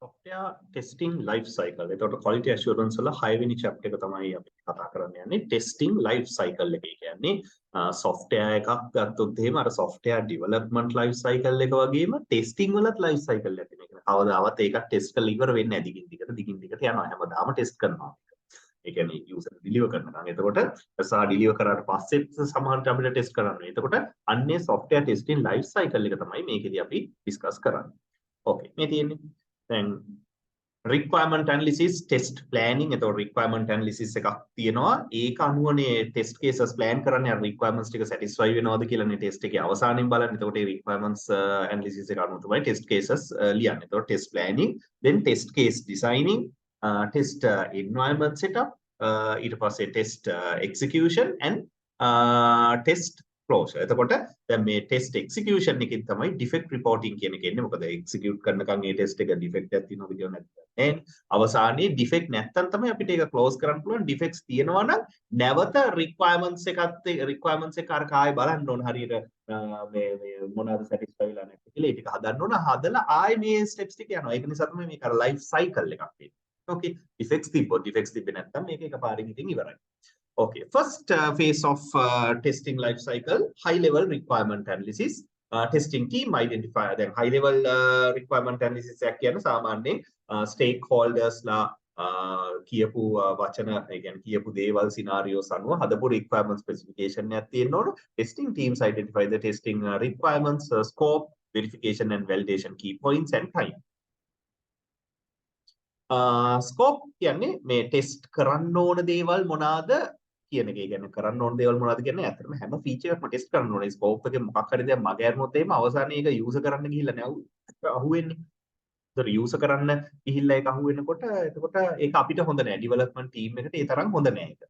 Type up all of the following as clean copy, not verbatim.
software testing life cycle. එතකොට quality assurance වල 6 වෙනි chapter එක තමයි අපි කතා කරන්න යන්නේ. testing life cycle එක කියන්නේ software එකක් ගත්තොත් එහෙම අර software development life cycle එක වගේම testing වලත් life cycle එකක් තියෙනවා. කවදාවත් ඒක test කරලා ඉවර වෙන්නේ නැහැ. දිගින් දිගට යනවා. හැමදාම test කරනවා. ඒ කියන්නේ user deliver කරනවා. එතකොට සහ deliver කරාට පස්සේ සමහරවිට අපිට test කරන්න වෙනවා. එතකොට අන්නේ software testing life cycle එක තමයි මේකෙදී අපි discuss කරන්නේ. Okay. මේ තියෙන්නේ then requirement analysis test planning එතකොට requirement analysis එකක් තියෙනවා ඒක අනුවනේ test cases plan කරන්නේ අර requirements ටික satisfy වෙනවද කියලානේ test එකේ අවසානයේ බලන්නේ එතකොට ඒ requirements analysis එක අනුව තමයි test cases ලියන්නේ එතකොට test planning then test case designing test environment setup ඊට පස්සේ test execution and test closure එතකොට දැන් මේ test execution එකකින් තමයි defect reporting කියන එක එන්නේ මොකද execute කරනකම් ඒ test එක defect එකක් තියෙනවද කියලා නැත්නම් අවසානයේ defect නැත්තම් තමයි අපිට ඒක close කරන්න පුළුවන් defects තියෙනවා නම් නැවත requirements එක අර කායි බලන්න ඕන හරියට මේ මොනවාද satisfy වෙලා නැත්නම් කියලා ඒ ටික හදන්න ඕන හදලා ආයේ මේ steps ටික යනවා ඒක නිසා තමයි මේක අර life cycle එකක් තියෙන්නේ okay defects තිබ්බේ නැත්නම් මේක එකපාරින් ඉතින් ඉවරයි Okay, first phase of testing life cycle, high level requirement analysis. Testing team identify then high level requirement analysis එක කියන්නේ සාමාන්‍යයෙන් stakeholders ලා කියපු වචන ඒ කියන්නේ කියපු දේවල් scenarios අනුව හදපු requirement specification එකක් තියෙන්න ඕන. Testing teams identify the testing requirements, scope, verification and validation key points and time. Scope කියන්නේ මේ test කරන්න ඕන දේවල් මොනවාද කියන එක. ඒ කියන්නේ කරන්න ඕන දේවල් මොනවද කියන්නේ ඇත්තටම හැම ෆීචර් එකක්ම ටෙස්ට් කරන්න ඕනේ. ස්කෝප් එකේ මොකක් හරි දෙයක් මග ඇරුණොත් එහෙම අවසානයේ ඒක යූසර් කරන්න ගිහිල්ලා නෑ අහුවෙන්නේ. ඒතර යූසර් කරන්න ගිහිල්ලා ඒක අහුවෙනකොට එතකොට ඒක අපිට හොඳ නෑ. ඩෙවලොප්මන්ට් ටීම් එකට ඒ තරම් හොඳ නෑ ඒක.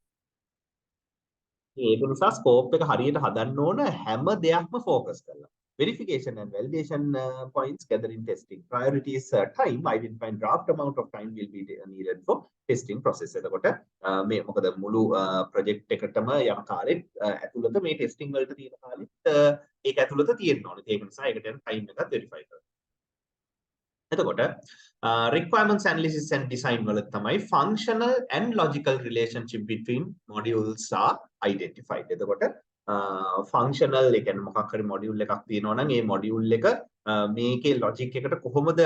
ඒක නිසා ස්කෝප් එක හරියට හදන්න ඕන හැම දෙයක්ම ફોකස් කරලා. Verification and validation points gathering testing priorities time identifying draft amount of time will be needed for testing process එතකොට මේ මොකද මුළු project එකටම යන කාලෙත් ඇතුළත මේ testing වලට තියෙන කාලෙත් ඒක ඇතුළත තියෙන්න ඕනේ ඒක නිසා ඒකට යන time එකත් verify කරනවා එතකොට requirements analysis and design වල තමයි functional and logical relationship between modules are identified එතකොට functional එක කියන්නේ මොකක් හරි module එකක් තියෙනවා නම් ඒ module එක මේකේ logic එකට කොහොමද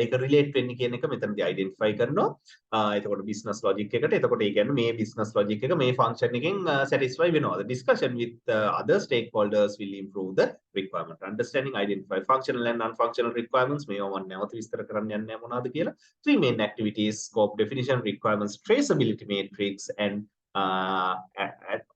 ඒක relate වෙන්නේ කියන එක මෙතනදී identify කරනවා එතකොට business logic එකට එතකොට ඒ කියන්නේ මේ business logic එක මේ function එකෙන් satisfy වෙනවද discussion with other stakeholders will improve the requirement understanding identify functional and non-functional requirements මේවා මම නැවත විස්තර කරන්න යන්නේ මොනවද කියලා three main activities scope definition requirements traceability matrix and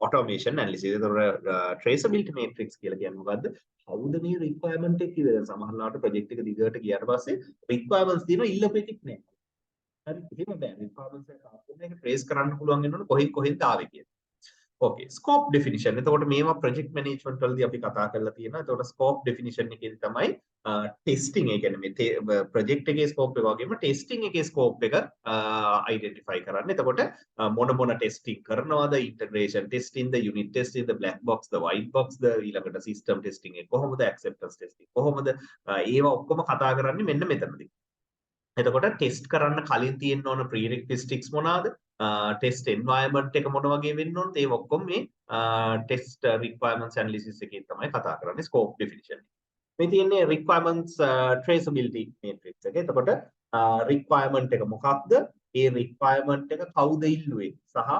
automation analysis. එතකොට traceability matrix කියලා කියන්නේ මොකද්ද? කවුද මේ requirement එක කියලා සමහරවිට project එක දිගට ගියාට පස්සේ requirements තියෙනවා ඉල්ලපු එකක් නැහැ. හරි එහෙම බෑ. requirements එක ආපුවම ඒක trace කරන්න පුළුවන් වෙනවනේ කොහෙන්ද ආවේ කියලා. Okay, scope definition. එතකොට මේවා project management වලදී අපි කතා කරලා තියෙනවා. එතකොට scope definition එකේදී තමයි testing ඒ කියන්නේ මේ project එකේ scope එක වගේම testing එකේ scope එක identify කරන්න. එතකොට මොන testing කරනවද? integration testing, the unit testing, the black box, the white box, the ඊළඟට system testing එක කොහොමද? acceptance testing කොහොමද? ඒවා ඔක්කොම කතා කරන්නේ මෙන්න මෙතනදී. එතකොට ටෙස්ට් කරන්න කලින් තියෙන්න ඕන prerequisites මොනවාද? ටෙස්ට් environment එක මොන වගේ වෙන්න ඕනද? ඒ ඔක්කොම මේ ටෙස්ට් requirements analysis එකේ තමයි කතා කරන්නේ scope definition. මේ තියෙන්නේ requirements traceability matrix එක. එතකොට requirement එක මොකක්ද? ඒ requirement එක කවුද ඉල්ලුවේ? සහ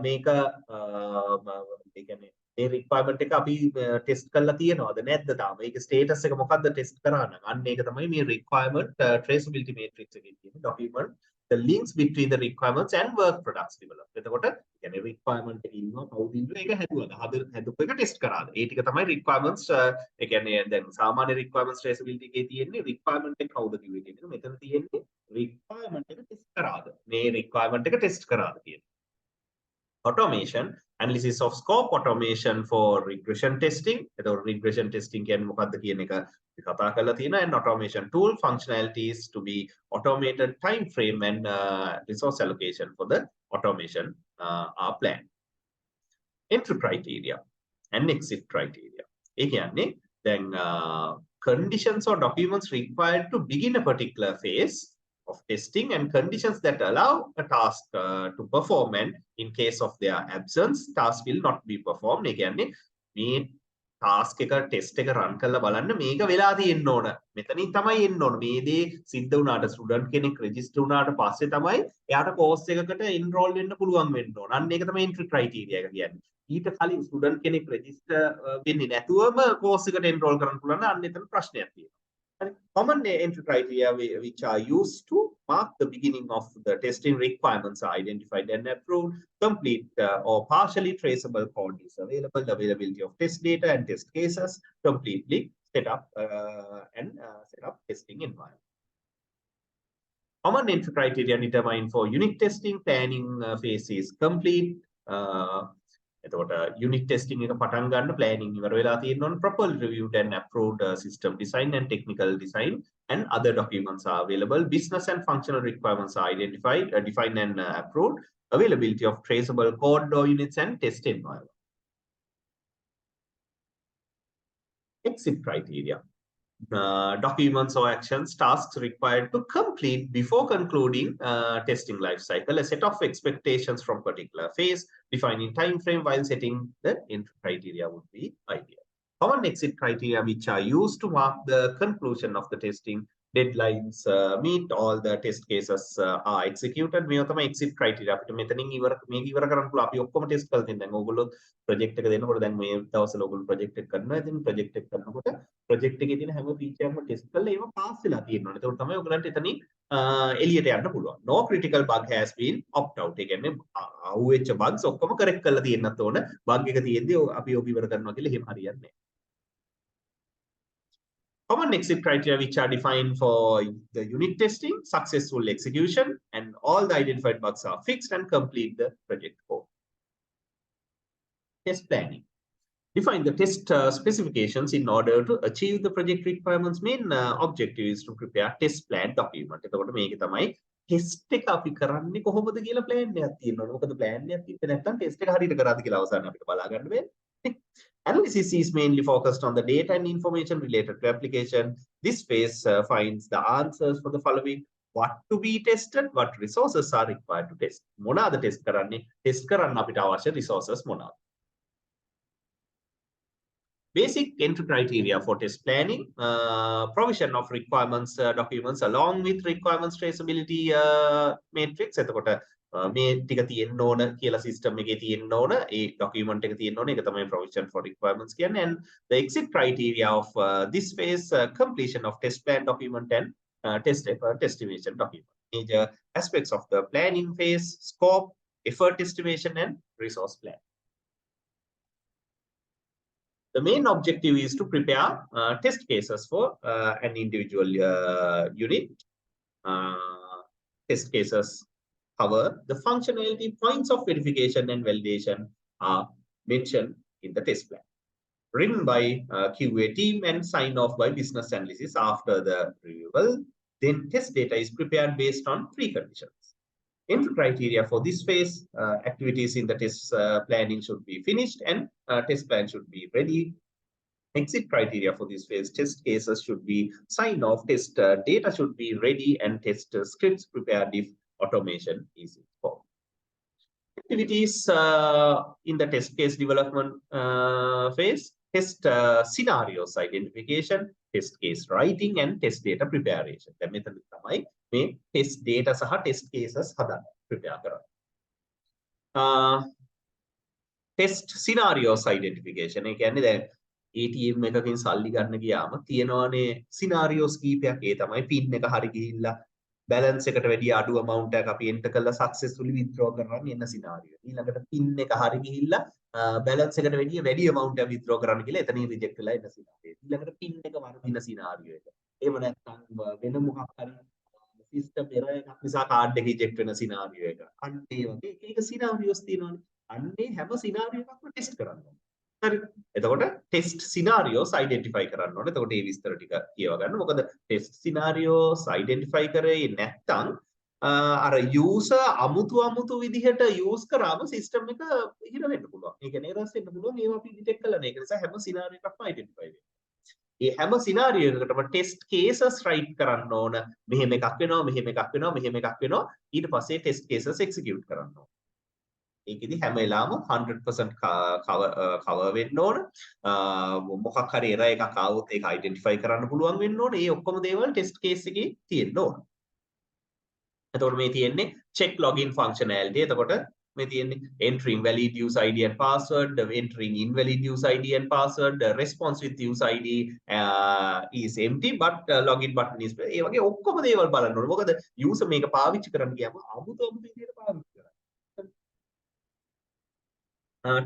මේක ඒ කියන්නේ මේ requirement එක අපි test කරලා තියෙනවද නැද්ද තාම? ඒක status එක මොකක්ද test කරා නම් අන්න ඒක තමයි මේ requirement traceability matrix එකේ තියෙන document the links between the requirements and work products developed. එතකොට කියන්නේ requirement එක ඉන්නවා කවුද ඉන්නවා ඒක හැදුවද? හදපු එක test කරාද? ඒ ටික තමයි requirements ඒ කියන්නේ දැන් සාමාන්‍ය requirements traceability එකේ තියෙන්නේ requirement එක කවුද කිව්වේ කියන එක. මෙතන තියෙන්නේ requirement එක test කරාද? මේ requirement එක test කරාද කියන automation analysis of scope automation for regression testing එතකොට regression testing කියන්නේ මොකක්ද කියන එක අපි කතා කරලා තියෙනවා and automation tool functionalities to be automated time frame and resource allocation for the automation are planned entry criteria and exit criteria ඒ කියන්නේ දැන් conditions or documents required to begin a particular phase of testing and conditions that allow a task to perform, and in case of their absence, task will not be performed. ඒ කියන්නේ මේ task එක test එක run කරලා බලන්න මේක වෙලා තියෙන්න ඕන. මෙතනින් තමයි එන්න ඕන. මේ දේ සිද්ධ වුණාට student කෙනෙක් register වුණාට පස්සේ තමයි එයාට course එකකට enroll වෙන්න පුළුවන් වෙන්න ඕන. අන්න ඒක තමයි entry criteria එක කියන්නේ. ඊට කලින් student කෙනෙක් register වෙන්නේ නැතුවම course එකට enroll කරන්න පුළුවන් නම් අන්න එතන ප්‍රශ්නයක් තියෙනවා. Common entry criteria which are used to mark the beginning of the testing requirements are identified and approved. Complete or partially traceable code is available. The availability of test data and test cases. Completely set up set up testing environment. Common entry criteria determined for unit testing. Planning phase is complete. එතකොට unit testing එක පටන් ගන්න planning ඉවර වෙලා තියෙන්න ඕන. Properly reviewed and approved system design and technical design and other documents are available. Business and functional requirements are identified, defined and approved. Availability of traceable code or units and test environment. Exit criteria. Documents or actions, tasks required to complete before concluding testing life cycle, a set of expectations from particular phase, defining time frame while setting the entry criteria would be ideal. Common exit criteria which are used to mark the conclusion of the testing deadlines, meet all the test cases are executed. මේ තමයි exit criteria. අපිට මෙතනින් මේක ඉවර කරන්න පුළුවන්. අපි ඔක්කොම ටෙස්ට් කරලා තියෙනවා. දැන් ඕගොල්ලෝ ප්‍රොජෙක්ට් එක දෙනකොට දැන් මේ දවස්වල ඕගොල්ලෝ ප්‍රොජෙක්ට් එක කරනවා. ඉතින් ප්‍රොජෙක්ට් එක කරනකොට ප්‍රොජෙක්ට් එකේ තියෙන හැම ෆීචර් එකක්ම ටෙස්ට් කරලා ඒව පාස් වෙලා තියෙනවා. ඒකට තමයි ඔයගලන්ට එතනින් එළියට යන්න පුළුවන්. No critical bug has been opt out. ඒ කියන්නේ අහුවෙච්ච bugs ඔක්කොම correct කරලා තියෙන්නත් ඕන. bug එක තියෙද්දි අපි ඔබ ඉවර කරනවා කියලා එහෙම හරියන්නේ නැහැ. Common exit criteria which are defined for the unit testing, successful execution, and all the identified bugs are fixed and complete the project code. Test planning. Define the test specifications in order to achieve the project requirements. Main objective is to prepare test plan document. එතකොට මේක තමයි test එක අපි කරන්නේ කොහොමද කියලා plan එකක් තියෙනවා. මොකද plan එකක් තිබ්බේ නැත්නම් test එක හරියට කරාද කියලා අවසානයේ අපිට බලා ගන්න වෙන්නේ. Analysis is mainly focused on the data and information related to application. This phase finds the answers for the following: what to be tested, what resources are required to test. මොනවාද test කරන්නේ? Test කරන්න අපිට අවශ්‍ය resources මොනවාද? Basic entry criteria for test planning, provision of requirements documents along with requirements traceability matrix. එතකොට මේ ටික තියෙන්න ඕන කියලා system එකේ තියෙන්න ඕන, ඒ document එක තියෙන්න ඕන. ඒක තමයි provision for requirements කියන්නේ. And the exit criteria of this phase, completion of test plan document and test estimation document. Major aspects of the planning phase: scope, effort estimation, and resource plan. The main objective is to prepare test cases for an individual unit. Test cases cover the functionality. Points of verification and validation are mentioned in the test plan. Written by QA team and signed off by business analysis after the review. Then test data is prepared based on three conditions. Entry criteria for this phase: activities in the test planning should be finished and test plan should be ready. Exit criteria for this phase: test cases should be signed off, test data should be ready, and test scripts prepared if automation is involved. Activities in the test case development phase: test scenarios identification, test case writing, and test data preparation. The method තමයි මේ test data සහ test cases හදන්න prepare කරන්න. Test scenarios identification. ඒ කියන්නේ දැන් ATM එකකින් සල්ලි ගන්න ගියාම තියෙනවානේ scenarios කීපයක්. ඒ තමයි pin එක හරි ගිහිල්ලා balance එකට වැඩි අඩු amount එකක් අපි enter කරලා successfully withdraw කරනවා එන්න scenario. ඊළඟට pin එක හරි ගිහිල්ලා balance එකට වැඩි amount එකක් withdraw කරන්න කියලා එතනින් reject වෙලා එන්න scenario. ඊළඟට pin එක වරදින scenario එක. එහෙම නැත්නම් වෙන මොකක් හරි system error එකක් නිසා card එක eject වෙන scenario එක. අන්න ඒ වගේ එක scenarios තියෙනවානේ. අන්නේ හැම scenario එකක්ම test කරන්න ඕනේ. හරි. එතකොට test scenarios identify කරන්න ඕනේ. එතකොට මේ විස්තර ටික කියව ගන්න. මොකද test scenarios identify කරේ නැත්නම් අර user අමුතු විදිහට use කරාම system එක හිර වෙන්න පුළුවන්. ඒ කියන්නේ errors එන්න පුළුවන්. ඒවා අපි detect කරලා නැහැ. ඒක නිසා හැම scenario එකක්ම identify වෙනවා. ඒ හැම සිනාරියෝ එකකටම ටෙස්ට් කේසස් රයිට් කරන්න ඕන. මෙහෙම එකක් වෙනවා, මෙහෙම එකක් වෙනවා, මෙහෙම එකක් වෙනවා. ඊට පස්සේ ටෙස්ට් කේසස් එක්සිකියුට් කරන්න ඕන. ඒකෙදි හැම වෙලාවම 100% කවර් වෙන්න ඕන. මොකක් හරි error එකක් ආවොත් ඒක අයිඩෙන්ටිෆයි කරන්න පුළුවන් වෙන්න ඕන. මේ ඔක්කොම දේවල් ටෙස්ට් කේස් එකේ තියෙන්න ඕන. එතකොට මේ තියෙන්නේ check login functionality. එතකොට මේ තියෙන්නේ entering valid user ID and password, entering invalid user ID and password, response with user ID is empty but login button is ඒ වගේ ඔක්කොම දේවල් බලන්න ඕනේ. මොකද user මේක පාවිච්චි කරන්න ගියාම අමුතු විදිහට පාවිච්චි කරනවා.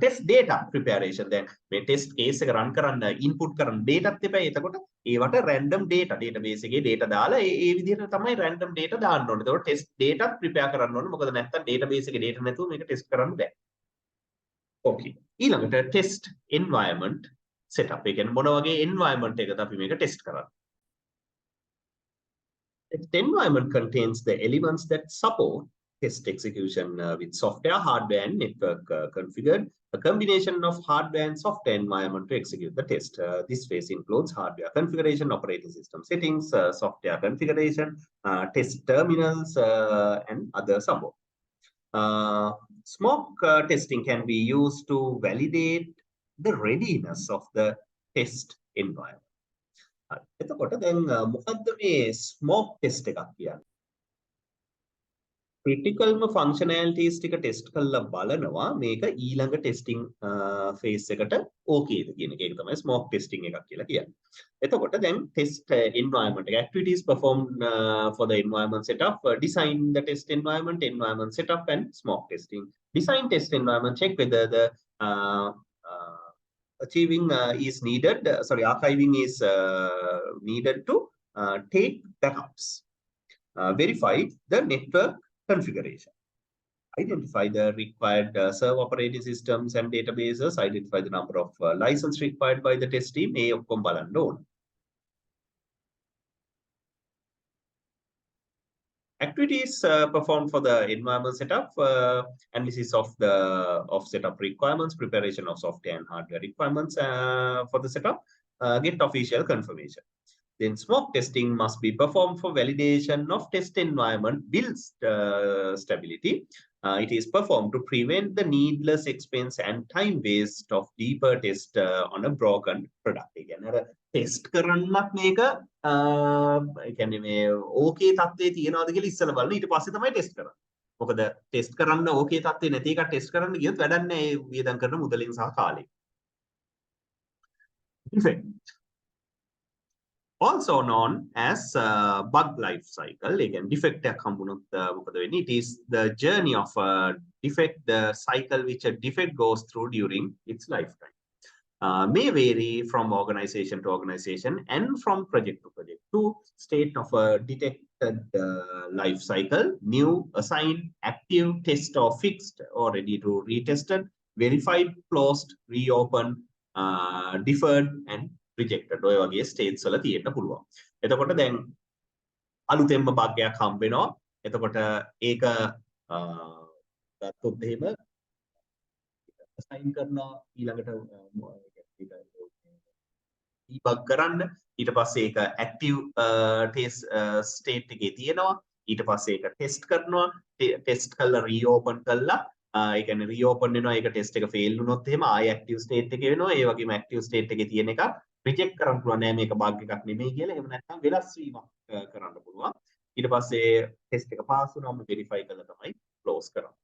ටෙස්ට් data preparation දැන් මේ ටෙස්ට් කේස් එක රන් කරන්න ඉන්පුට් කරන dataත් එපැයි. එතකොට ඒවට random data database එකේ data දාලා ඒ විදිහට තමයි random data දාන්න ඕනේ. එතකොට ටෙස්ට් data prepare කරන්න ඕනේ. මොකද නැත්තම් database එකේ data නැතුව මේක ටෙස්ට් කරන්න බෑ. okay ඊළඟට ටෙස්ට් environment setup. ඒ කියන්නේ මොන වගේ environment එකකද අපි මේක ටෙස්ට් කරන්නේ. The environment contains the elements that support test execution with software, hardware, and network configured. A combination of hardware and software environment to execute the test. This phase includes hardware configuration, operating system settings, software configuration, test terminals, and other support. Smoke testing can be used to validate the readiness of the test environment. එතකොට දැන් මොකද්ද මේ smoke test එකක් කියන්නේ? ක්‍රිටිකල්ම ෆන්ක්ෂනැලිටිස් ටික test කරලා බලනවා මේක ඊළඟ ටෙස්ටිං ෆේස් එකට ඕකේද කියන එක. ඒක තමයි ස්මෝක් ටෙස්ටිං එකක් කියලා කියන්නේ. එතකොට දැන් ටෙස්ට් environment එක activities performed for the environment setup, design the test environment setup and smoke testing. Design test environment, check whether the archiving is needed, archiving is needed to take backups. Verify the network configuration. Identify the required server operating systems and databases. Identify the number of license required by the test team. මේ ඔක්කොම බලන්න ඕන. Activities performed for the environment setup, analysis of the setup requirements, preparation of software and hardware requirements for the setup, get official confirmation. Then smoke testing must be performed for validation of test environment build stability. It is performed to prevent the needless expense and time waste of deeper test on a broken product. Again, test කරන්නත් මේක ඒ කියන්නේ මේ ඕකේ තත්ත්වයේ තියනවාද කියලා ඉස්සෙල්ලා බලන්න ඊට පස්සේ තමයි ටෙස්ට් කරන්නේ. මොකද ටෙස්ට් කරන්න ඕකේ තත්ත්වේ නැති එක ටෙස්ට් කරන්න ගියොත් වැඩක් නැහැ ඒ වියදම් කරන මුදලින් සහ කාලෙන්. Defect. Also known as bug life cycle. Again, defect it is the journey of a defect, the cycle which a defect goes through during its lifetime. May vary from organization to organization and from project to project. To state of a detected life cycle: new, assigned, active, test or fixed, or ready to retested, verified, closed, reopened, deferred, and rejected. ඔය වගේ states වල තියෙන්න පුළුවන්. එතකොට දැන් අලුතෙන්ම bug එකක් හම්බ වෙනවා. එතකොට ඒක ගත්තොත් එහෙම assign කරනවා ඊළඟට debug කරන්න. ඊට පස්සේ ඒක active test state එකේ තියෙනවා. ඊට පස්සේ ඒක test කරනවා. test කරලා reopen කරලා ඒ කියන්නේ reopen වෙනවා. ඒක test එක fail වුණොත් එහෙම ආයෙ active state එකේ වෙනවා. ඒ වගේම active state එකේ තියෙන එක reject කරන්න පුළුවන් නෑ මේක bug එකක් නෙමෙයි කියලා. එහෙම නැත්නම් වෙනස් වීමක් කරන්න පුළුවන්. ඊට පස්සේ test එක pass වුණාම verify කරලා තමයි close කරන්නේ.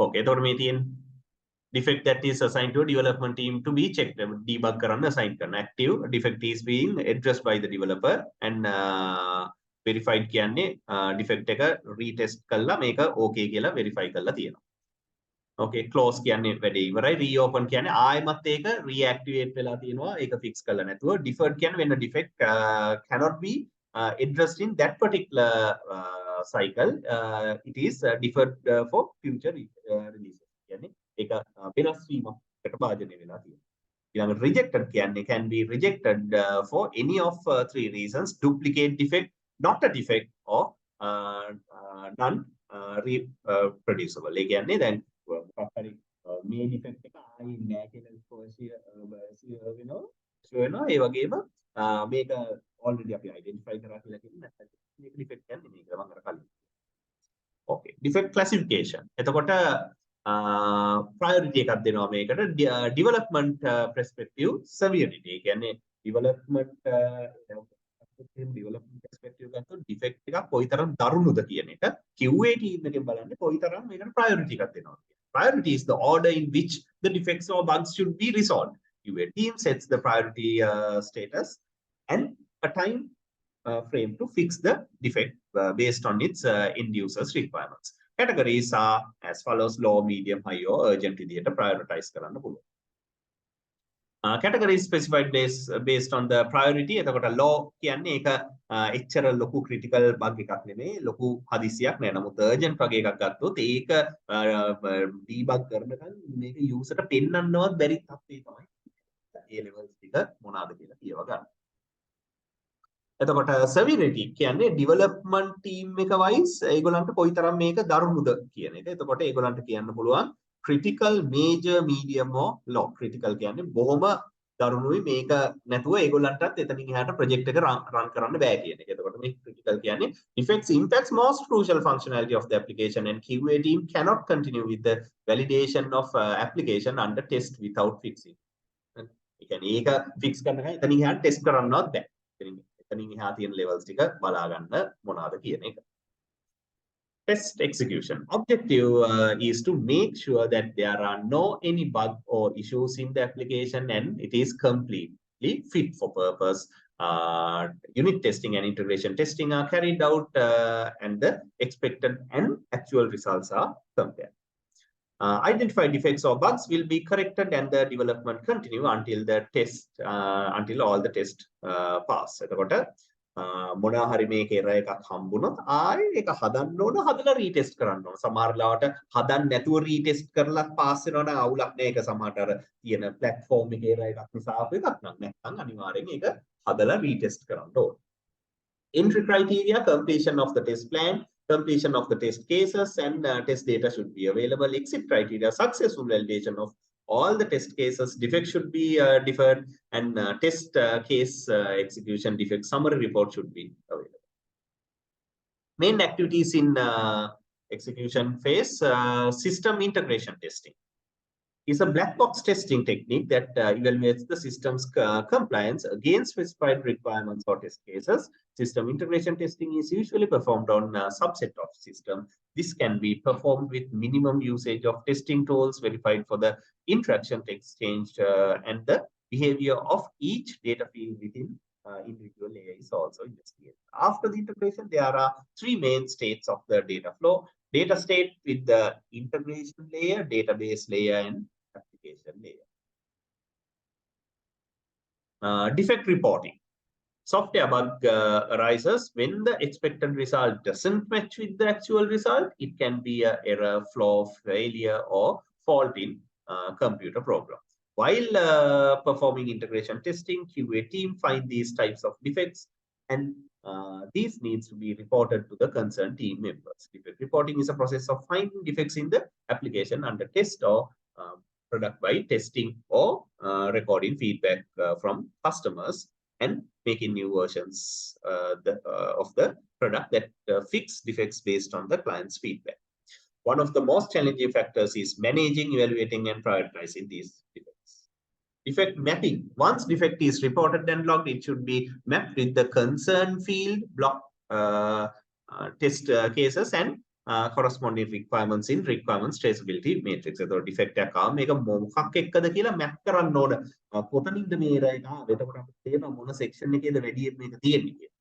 okay එතකොට මේ තියෙන defect that is assigned to a development team to be checked, debug කරන්න assign කරන. active defect is being addressed by the developer and verified කියන්නේ defect එක retest කළා මේක okay කියලා verify කරලා තියෙනවා. okay close කියන්නේ වැඩේ ඉවරයි. reopen කියන්නේ ආයෙමත් ඒක reactivate වෙලා තියෙනවා ඒක fix කරලා නැතුව. deferred කියන්නේ when a defect cannot be addressed in that particular cycle, it is deferred for future releases. කියන්නේ ඒක වෙනස් වීමකට භාජනය වෙලා තියෙනවා. ඊළඟට rejected කියන්නේ can be rejected for any of three reasons: duplicate defect, not a defect, or non reproducible. ඒ කියන්නේ දැන් මොකක් හරි මේ defect එක ආයේ නැහැ කියලා වෙනවා වෙනවා. ඒ වගේම මේක already අපි identify කරා කියලා කියන්නේ මේක defect කියන්නේ මේක මම අර කලින්. Okay. Defect classification. එතකොට priority එකක් දෙනවා මේකට development perspective severity. ඒ කියන්නේ development perspective ගත්තොත් defect එකක් කොයිතරම් දරුණුද කියන එක QA team එකෙන් බලන්නේ කොයිතරම් මේකට priority එකක් දෙනවා. Priority is the order in which the defects or bugs should be resolved. QA team sets the priority status and a time frame to fix the defect based on its end users requirements. Categories are as follows: low, medium, high or urgent විදියට prioritize කරන්න පුළුවන්. Categories specified based on the priority. එතකොට low කියන්නේ ඒක එච්චර ලොකු critical bug එකක් නෙමෙයි, ලොකු හදිසියක් නෑ. නමුත් urgent වගේ එකක් ගත්තොත් ඒක debug කරනකන් මේක user ට පෙන්වන්නවත් බැරි තත්ත්වය තමයි. ඒ levels ටික මොනවාද කියලා කියව ගන්න. එතකොට severity කියන්නේ development team එක wise ඒගොල්ලන්ට කොයිතරම් මේක දරුණුද කියන එක. එතකොට ඒගොල්ලන්ට කියන්න පුළුවන් critical, major, medium or low. critical කියන්නේ බොහොම දරුණුයි මේක නැතුව ඒගොල්ලන්ටත් එතනින් එහාට project එක run කරන්න බෑ කියන එක. එතකොට මේ critical කියන්නේ defects impacts most crucial functionality of the application and QA team cannot continue with the validation of application under test without fixing. ඒ කියන්නේ ඒක fix කරනකන් එතනින් එහාට test කරන්නවත් බෑ. එතනින් එහා තියෙන levels ටික බලා ගන්න මොනවාද කියන එක. Test execution. Objective is to make sure that there are no any bug or issues in the application and it is completely fit for purpose. Unit testing and integration testing are carried out and the expected and actual results are compared. Identified defects or bugs will be corrected and the development continue until the test until all the test pass. එතකොට මොනවා හරි මේක error එකක් හම්බුනොත් ආයේ ඒක හදන්න ඕන, හදලා රීටෙස්ට් කරන්න ඕන. සමහර ලාවට හදන්න නැතුව රීටෙස්ට් කරලා පාස් වෙනවා නම් අවුලක් නෑ. ඒක සමහරට අර තියෙන platform එකේ error එකක් නිසා ආපු එකක් නම් නැත්නම් අනිවාර්යෙන් ඒක හදලා රීටෙස්ට් කරන්න ඕන. Entry criteria: completion of the test plan, completion of the test cases, and test data should be available. Exit criteria: successful validation of all the test cases, defects should be deferred, and test case execution defect summary report should be available. Main activities in execution phase: system integration testing is a black box testing technique that evaluates the system's compliance against specified requirements or test cases. System integration testing is usually performed on a subset of system. This can be performed with minimum usage of testing tools verified for the interaction exchange and the behavior of each data field within individual layer is also investigated. After the integration, there are three main states of the data flow: data state with the integration layer, database layer, and application layer. Defect reporting. Software bug arises when the expected result doesn't match with the actual result. It can be an error, flaw, failure, or fault in computer program. While performing integration testing, QA team find these types of defects and these needs to be reported to the concerned team members. Defect reporting is a process of finding defects in the application under test or product by testing or recording feedback from customers and making new versions of the product that fix defects based on the client's feedback. One of the most challenging factors is managing, evaluating, and prioritizing these defects. Defect mapping. Once defect is reported and logged, it should be mapped with the concerned field, block test cases, and corresponding requirements in requirements traceability matrix. එතකොට defect එකක් ආව මේක මොකක් එක්කද කියලා map කරන්න ඕන. කොතනින්ද මේ error එක ආවේ? එතකොට අපිට තේරෙනවා මොන section එකේද වැඩියෙන් මේක තියෙන්නේ කියලා.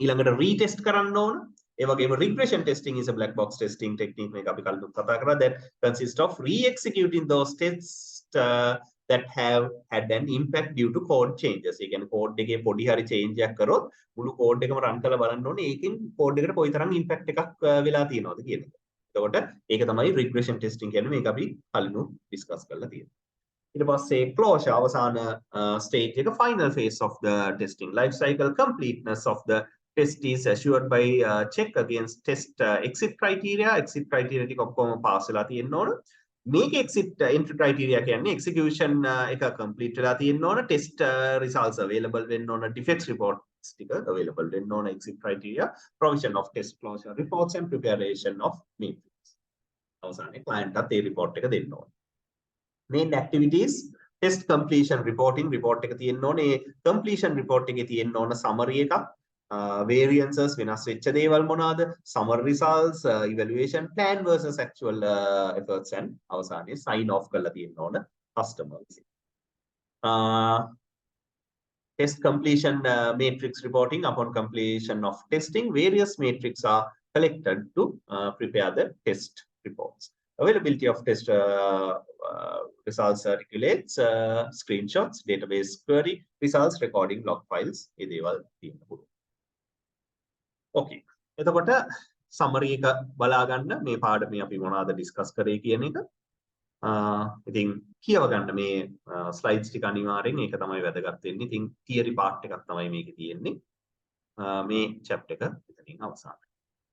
ඊළඟට retest කරන්න ඕන. ඒ වගේම regression testing is a black box testing technique මේක අපි කලින් කතා කරා that consists of re-executing those tests that have had an impact due to code changes. ඒ කියන්නේ code එකේ පොඩි හරි change එකක් කරොත් මුළු code එකම run කරලා බලන්න ඕනේ ඒකෙන් code එකට කොයිතරම් impact එකක් වෙලා තියෙනවද කියන එක. එතකොට ඒක තමයි regression testing කියන්නේ මේක අපි කලින් discuss කරලා තියෙනවා. ඊට පස්සේ closure අවසාන stage එක final phase of the testing life cycle. Completeness of the test is assured by check against test exit criteria. Exit criteria ටික ඔක්කොම pass වෙලා තියෙන්න ඕන. මේක exit entry criteria කියන්නේ execution එක complete වෙලා තියෙන්න ඕන, test results available වෙන්න ඕන, defects reports ටික available වෙන්න ඕන, exit criteria, provision of test closure reports and preparation of matrix. අවසානයේ client ට ඒ report එක දෙන්න ඕන. main activities test completion reporting report එක තියෙන්න ඕනේ. completion report එකේ තියෙන්න ඕන summary එකක්, variances වෙනස් වෙච්ච දේවල් මොනවාද, summary results, evaluation plan versus actual efforts and අවසානයේ sign off කරලා තියෙන්න ඕන customers. Test completion matrix reporting. Upon completion of testing, various metrics are collected to prepare the test reports. Availability of test results regulates screenshots, database query, results, recording, log files. Okay. එතකොට summary එක බලා ගන්න මේ පාඩමේ අපි මොනවද discuss කරේ කියන එක. ඉතින් කියව ගන්න මේ slides ටික අනිවාර්යෙන් ඒක තමයි වැදගත් වෙන්නේ. ඉතින් theory part එකක් තමයි මේකේ තියෙන්නේ. මේ chapter එක එතනින් අවසන්.